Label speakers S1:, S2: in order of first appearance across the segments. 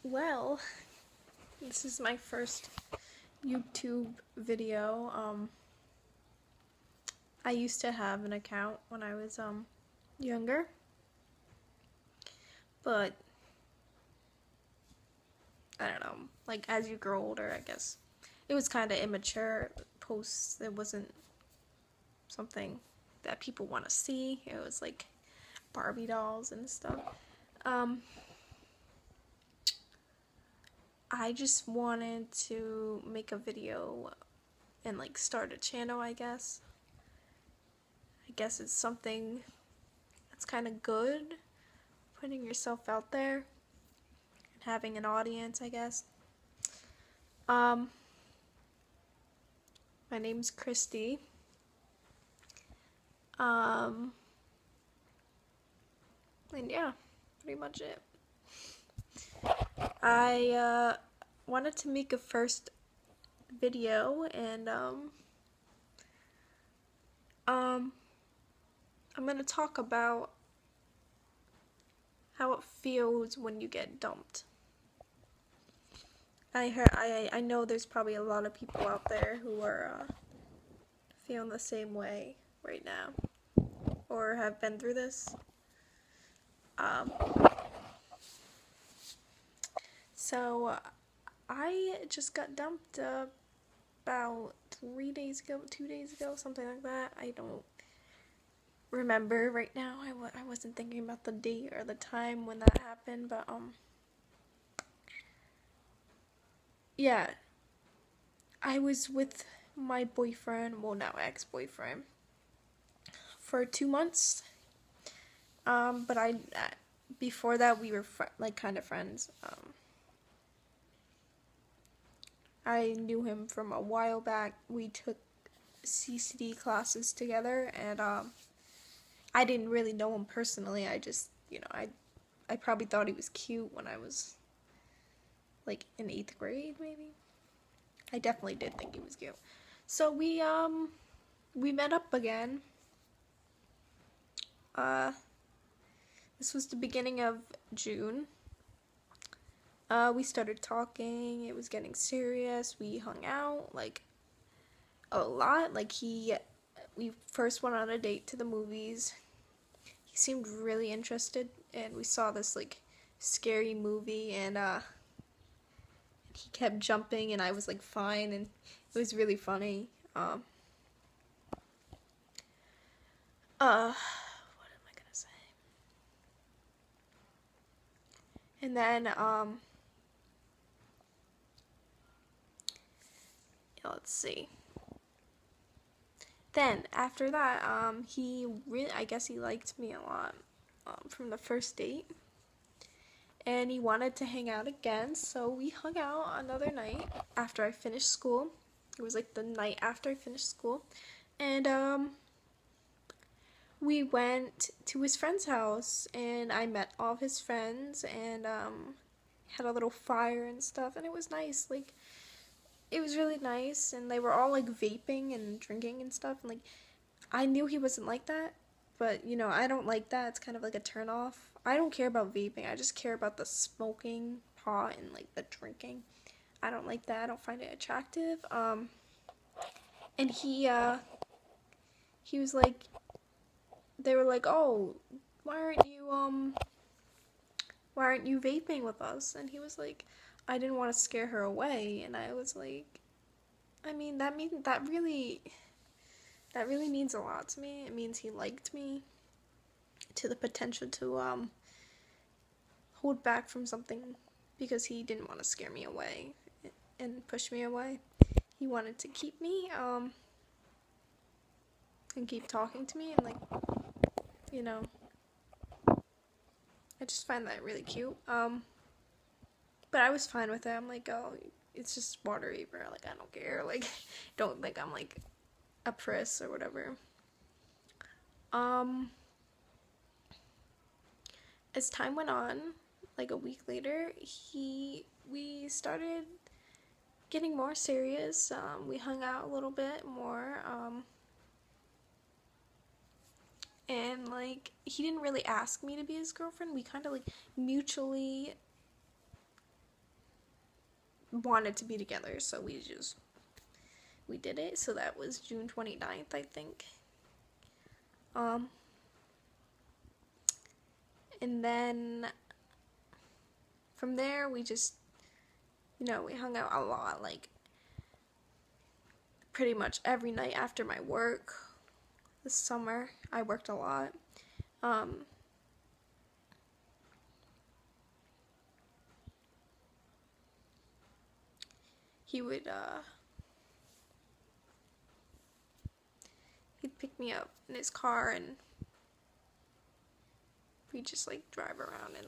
S1: Well, this is my first YouTube video. I used to have an account when I was younger, but I don't know, like as you grow older, I guess it was kind of immature posts. It wasn't something that people want to see. It was like Barbie dolls and stuff. Um, I just wanted to make a video and like start a channel, I guess. I guess it's something that's kind of good, putting yourself out there and having an audience, I guess. Um, my name's Christy. Um, and yeah, pretty much it. I wanted to make a first video, and I'm gonna talk about how it feels when you get dumped. I know there's probably a lot of people out there who are feeling the same way right now, or have been through this. So I just got dumped about 3 days ago, 2 days ago, something like that. I don't remember right now. I wasn't thinking about the date or the time when that happened, but yeah, I was with my boyfriend, well now ex-boyfriend, for 2 months. But before that we were like kind of friends. I knew him from a while back. We took CCD classes together, and I didn't really know him personally. I just, I probably thought he was cute when I was like in 8th grade, maybe. I definitely did think he was cute. So we met up again. This was the beginning of June. We started talking. It was getting serious. We hung out like a lot. We first went on a date to the movies. He seemed really interested, and we saw this like scary movie, and he kept jumping, and I was like fine, and it was really funny. What am I gonna say? And then yeah, let's see. Then after that, I guess he liked me a lot from the first date, and he wanted to hang out again. So we hung out another night after I finished school. It was like the night after I finished school, and we went to his friend's house, and I met all of his friends, and had a little fire and stuff, and it was nice. Like, it was really nice, and they were all like vaping and drinking and stuff, and like I knew he wasn't like that, but I don't like that. It's kind of like a turn off. I don't care about vaping. I just care about the smoking pot and like the drinking. I don't like that. I don't find it attractive. And he was like, they were like, "Oh, why aren't you vaping with us?" And he was like, "I didn't want to scare her away." And I was like, I mean, that really means a lot to me. It means he liked me to the potential to hold back from something, because he didn't want to scare me away and push me away. He wanted to keep me and keep talking to me, and like, you know, I just find that really cute. But I was fine with it. I'm like, "Oh, it's just water vapor. Like, I don't care. Like, don't think I'm like a priss or whatever." Um, as time went on, like a week later, we started getting more serious. We hung out a little bit more. And like, he didn't really ask me to be his girlfriend. We kind of like mutually wanted to be together, so we did it. So that was June 29th, I think. And then from there we just, we hung out a lot, like pretty much every night after my work. This summer I worked a lot. He would he'd pick me up in his car, and we'd just like drive around, and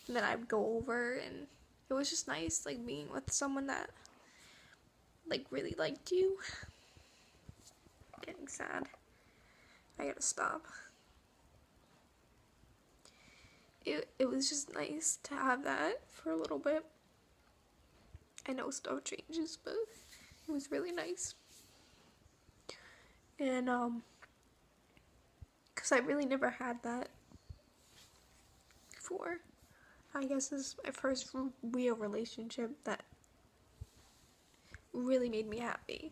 S1: then I'd go over, and it was just nice, like being with someone that like really liked you. Getting sad. I gotta stop. It was just nice to have that for a little bit. I know stuff changes, but it was really nice. And because I really never had that before. I guess this is my first real relationship that really made me happy.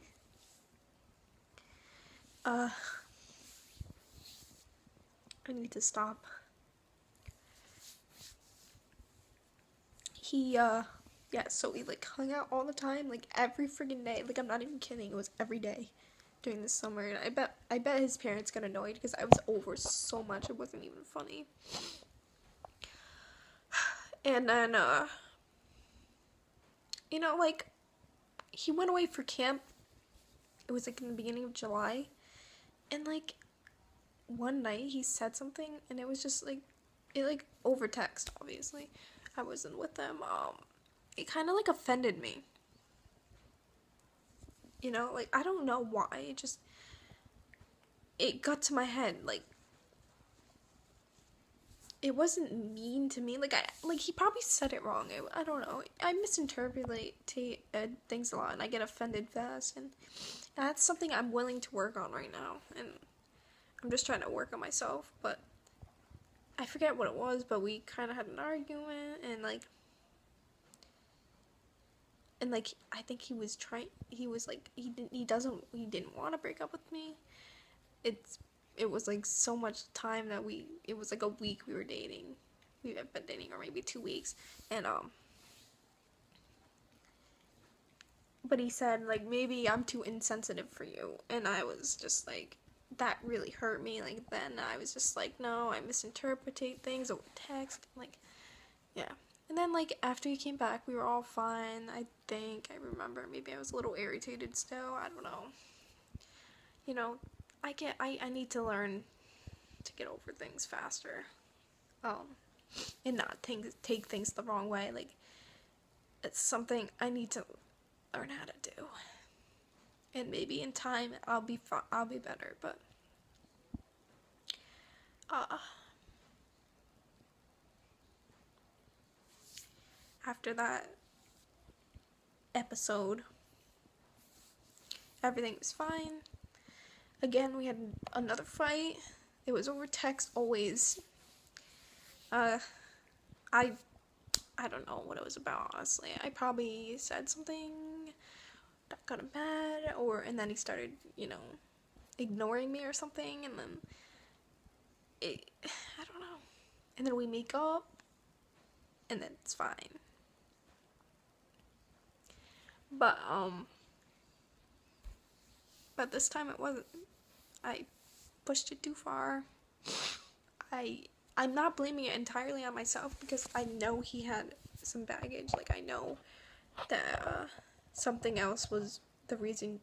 S1: I need to stop. So we like hung out all the time, like every freaking day. Like, I'm not even kidding, it was every day during the summer. And I bet his parents got annoyed because I was over so much it wasn't even funny. And then like, he went away for camp. It was like in the beginning of July, and like one night he said something, and it was just like, it like over text, obviously I wasn't with them. It kind of like offended me, like I don't know why, it got to my head. Like, it wasn't mean to me, like he probably said it wrong. I don't know, I misinterpret things a lot, and I get offended fast, and that's something I'm willing to work on right now, and I'm just trying to work on myself. But I forget what it was, but we kind of had an argument, and I think he didn't want to break up with me. It was like so much time that it was like a week we were dating. We have been dating, or maybe 2 weeks, and but he said like, maybe I'm too insensitive for you, and I was just like, that really hurt me. Like, then I was just like, no, I misinterpret things over text, like, yeah. And then like after he came back, we were all fine. I think I remember, maybe I was a little irritated still, I don't know. I need to learn to get over things faster, and not take things the wrong way. Like, it's something I need to learn how to do, and maybe in time I'll be better. But after that episode, everything was fine. Again, we had another fight. It was over text, always. I don't know what it was about, honestly. I probably said something that got him mad, and then he started, ignoring me or something, and then I don't know. And then we make up, and then it's fine. But this time it wasn't. I pushed it too far. I'm not blaming it entirely on myself, because I know he had some baggage. Like, I know that something else was the reason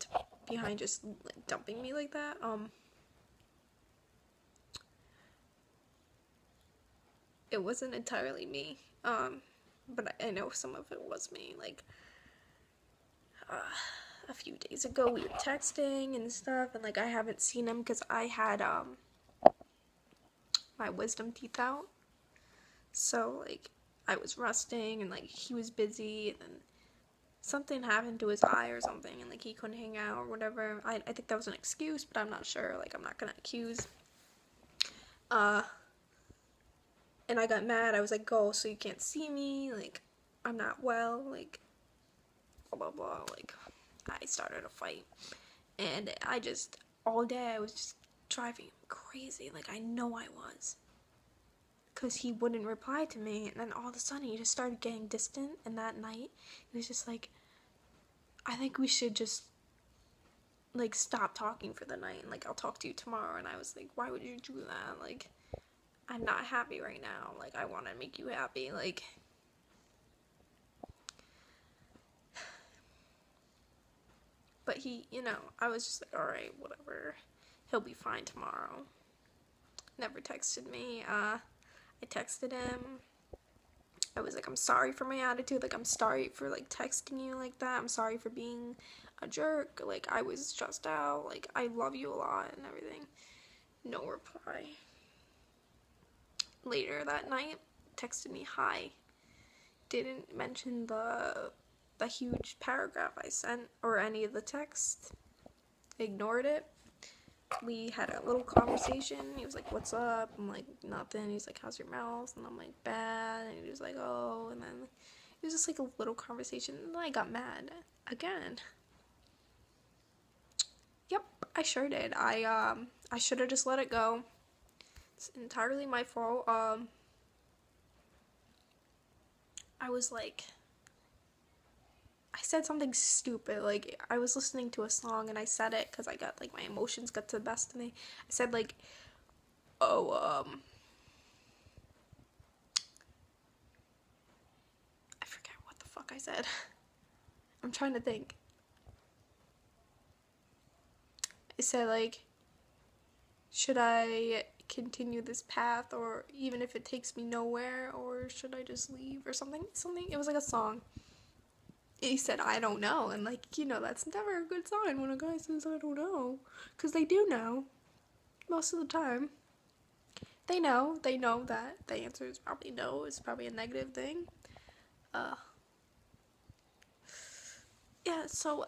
S1: behind just dumping me like that. It wasn't entirely me. But I know some of it was me. Like, a few days ago we were texting and stuff, and like I haven't seen him because I had my wisdom teeth out, so like I was resting, and like he was busy, and then something happened to his eye or something, and like he couldn't hang out or whatever. I think that was an excuse, but I'm not sure. Like, I'm not gonna accuse. And I got mad. I was like, go, so you can't see me, like I'm not well, like blah blah blah. Like, I started a fight, and I just, all day I was just driving him crazy. Like, I know I was, because he wouldn't reply to me, and then all of a sudden he just started getting distant. And that night he was just like, I think we should just, like, stop talking for the night, and like, I'll talk to you tomorrow. And I was like, why would you do that? Like, I'm not happy right now. Like, I want to make you happy. Like, but he, I was just like, alright, whatever, he'll be fine tomorrow. Never texted me. I texted him. I was like, I'm sorry for my attitude. Like, I'm sorry for, like, texting you like that. I'm sorry for being a jerk. Like, I was stressed out. Like, I love you a lot and everything. No reply. Later that night, texted me, hi. Didn't mention the huge paragraph I sent or any of the text. Ignored it. We had a little conversation. He was like, what's up? I'm like, nothing. He's like, how's your mouth? And I'm like, bad. And he was like, oh. And then it was just like a little conversation. And then I got mad again. Yep, I sure did. I should have just let it go. It's entirely my fault. I was like, I said something stupid. Like, I was listening to a song and I said it because I got, like, my emotions got to the best of me. I said, like, oh, I forget what the fuck I said. I'm trying to think. I said, like, should I continue this path, or even if it takes me nowhere, or should I just leave, or something. It was like a song. He said, I don't know. And, like, that's never a good sign when a guy says, I don't know. Because they do know. Most of the time. They know that the answer is probably no. It's probably a negative thing. Yeah, so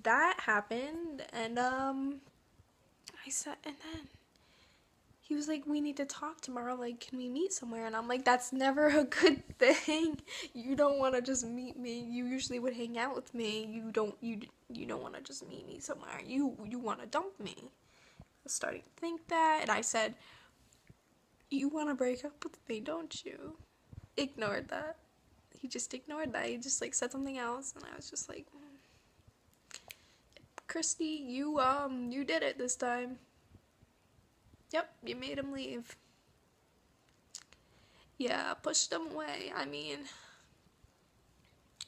S1: that happened, and, I said, and then he was like, we need to talk tomorrow, like, can we meet somewhere? And I'm like, that's never a good thing. You don't want to just meet me. You usually would hang out with me. You don't want to just meet me somewhere. You want to dump me. I was starting to think that, and I said, you want to break up with me, don't you? Ignored that. He just ignored that. He just, like, said something else, and I was just like, Christy, you did it this time. Yep, you made him leave. Yeah, pushed him away. I mean,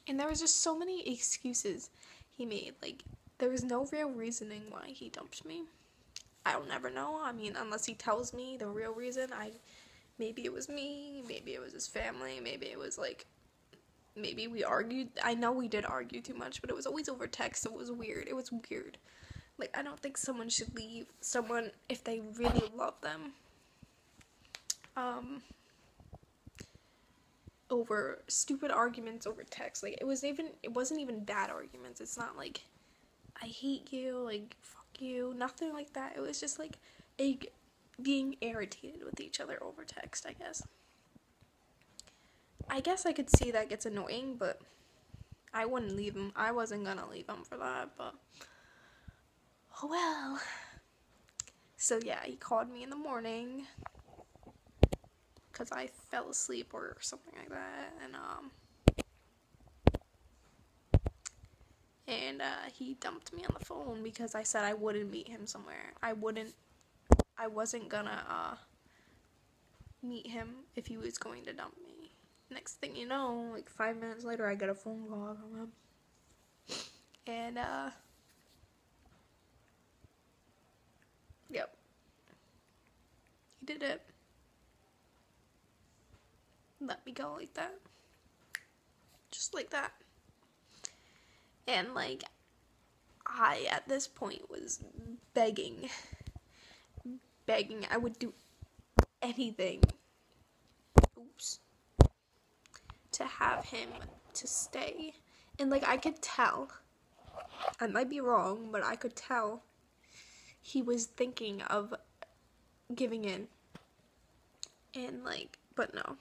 S1: and there was just so many excuses he made. Like, there was no real reasoning why he dumped me. I'll never know. I mean, unless he tells me the real reason. Maybe it was me, maybe it was his family, maybe it was, like, maybe we argued. I know we did argue too much, but it was always over text, so it was weird. Like, I don't think someone should leave someone if they really love them. Over stupid arguments over text. Like, it wasn't even bad arguments. It's not like, I hate you, like, fuck you, nothing like that. It was just, like, being irritated with each other over text, I guess. I guess I could see that gets annoying, but I wouldn't leave him. I wasn't gonna leave him for that, but oh well. So yeah, he called me in the morning because I fell asleep or something like that, and he dumped me on the phone because I said I wouldn't meet him somewhere. I wasn't gonna meet him if he was going to dump me. Next thing you know, like 5 minutes later, I get a phone call from him, and yep, he did it. Let me go like that. Just like that. And, like, I, at this point, was begging. I would do anything. Oops. To have him to stay. And, like, I could tell. I might be wrong, but I could tell he was thinking of giving in. And, like, but no.